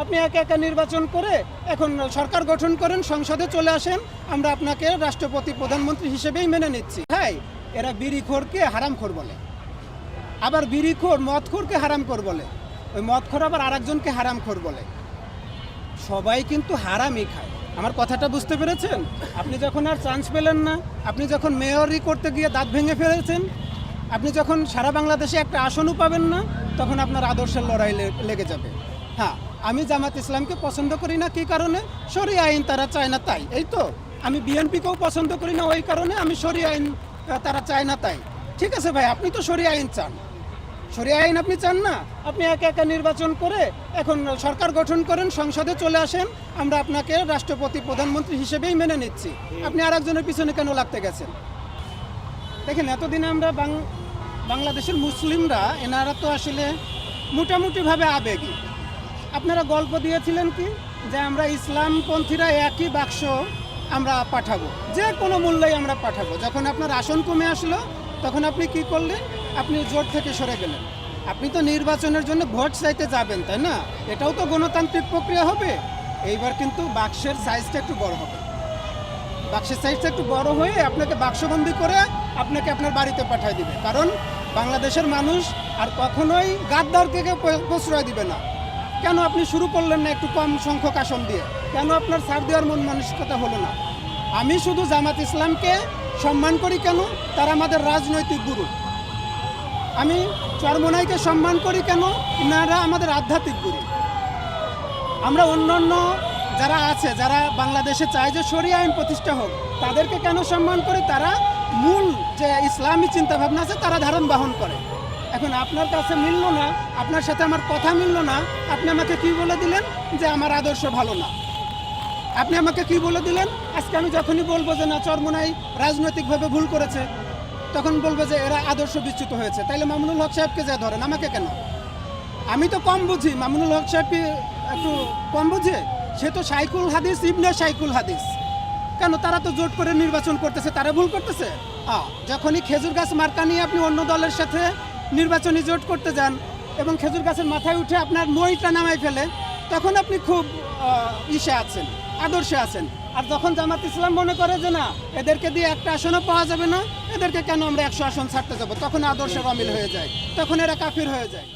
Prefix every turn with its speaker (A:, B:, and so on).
A: আপনি একা একা নির্বাচন করে এখন সরকার গঠন করেন, সংসদে চলে আসেন, আমরা আপনাকে রাষ্ট্রপতি প্রধানমন্ত্রী হিসেবেই মেনে নিচ্ছি। হ্যাঁ, এরা বিড়িখোরকে হারামখোর বলে, আবার বিড়িখোর মদখোরকে হারামখোর বলে, ওই মদখোর আবার আরেকজনকে হারামখোর বলে। সবাই কিন্তু হারামই খায়। আমার কথাটা বুঝতে পেরেছেন? আপনি যখন আর চান্স পেলেন না, আপনি যখন মেয়রই করতে গিয়ে দাঁত ভেঙে ফেলেছেন, আপনি যখন সারা বাংলাদেশে একটা আসনও পাবেন না, তখন আপনার আদর্শের লড়াই লেগে যাবে। হ্যাঁ, আমি জামাত ইসলামকে পছন্দ করি না, কী কারণে? শরিয়া আইন তারা চায় না তাই, এই তো। আমি বিএনপিকেও পছন্দ করি না ওই কারণে, আমি শরিয়া আইন তারা চায় না তাই। ঠিক আছে ভাই, আপনি তো শরিয়া আইন চান, শরিয়া আইন আপনি চান না, আপনি একা একা নির্বাচন করে এখন সরকার গঠন করেন, সংসদে চলে আসেন, আমরা আপনাকে রাষ্ট্রপতি প্রধানমন্ত্রী হিসেবেই মেনে নিচ্ছি। আপনি আরেকজনের পিছনে কেন লাগতে গেছেন? দেখেন, এতদিনে আমরা বাংলাদেশের মুসলিমরা এনারা তো আসলে মোটামুটিভাবে আবেগী। আপনারা গল্প দিয়েছিলেন কি যে আমরা ইসলামপন্থীরা একই বাক্স আমরা পাঠাবো, যে কোনো মূল্যেই আমরা পাঠাবো। যখন আপনার আসন কমে আসলো, তখন আপনি কি করলেন? আপনি জোট থেকে সরে গেলেন। আপনি তো নির্বাচনের জন্য ভোট চাইতে যাবেন, তাই না? এটাও তো গণতান্ত্রিক প্রক্রিয়া হবে। এইবার কিন্তু বাক্সের সাইজটা একটু বড় হবে, বাক্সের সাইজটা একটু বড় হয়ে আপনাকে বাক্সবন্দি করে আপনাকে আপনার বাড়িতে পাঠিয়ে দিবে। কারণ বাংলাদেশের মানুষ আর কখনোই গাদ্দারকে প্রশ্রয় দিবে না। কেন আপনি শুরু করলেন না একটু কম সংখ্যক আসন দিয়ে? কেন আপনার ছাড় দেওয়ার মন মানসিকতা হলো না? আমি শুধু জামাত ইসলামকে সম্মান করি কেন? তারা আমাদের রাজনৈতিক গুরু। আমি চরমোনাইকে সম্মান করি কেন? ওনারা আমাদের আধ্যাত্মিক গুরু। আমরা অন্যান্য যারা আছে, যারা বাংলাদেশে চায় যে শরিয়া আইন প্রতিষ্ঠা হোক, তাদেরকে কেন সম্মান করে? তারা মূল যে ইসলামী চিন্তাভাবনা আছে তারা ধারণ বহন করে। এখন আপনার কাছে মিলল না, আপনার সাথে আমার কথা মিলল না, আপনি আমাকে কি বলে দিলেন? যে আমার আদর্শ ভালো না। আপনি আমাকে কি বলে দিলেন? আজকে আমি যখনই বলবো যে না, চরমোনাই রাজনৈতিকভাবে ভুল করেছে, তখন বলবো যে এরা আদর্শ বিচ্যুত হয়েছে। তাইলে মামুনুল হক সাহেবকে যা ধরেন, আমাকে কেন? আমি তো কম বুঝি, মামুনুল হক সাহেব একটু কম বুঝে। সে তো শাইখুল হাদিস, ইবনে শাইখুল হাদিস। কেন? তারা তো জোট করে নির্বাচন করতেছে, তারা ভুল করতেছে? যখনই খেজুর গাছ মার্কা নিয়ে আপনি অন্য দলের সাথে নির্বাচনী জোট করতে যান এবং খেজুর গাছের মাথায় উঠে আপনার মইটা নামাই ফেলে, তখন আপনি খুব ইসে আছেন, আদর্শে আছেন। আর যখন জামাত ইসলাম মনে করে যে না, এদেরকে দিয়ে একটা আসনও পাওয়া যাবে না, এদেরকে কেন আমরা 100 আসন ছাড়তে যাবো, তখন আদর্শের অমিল হয়ে যায়, তখন এরা কাফির হয়ে যায়।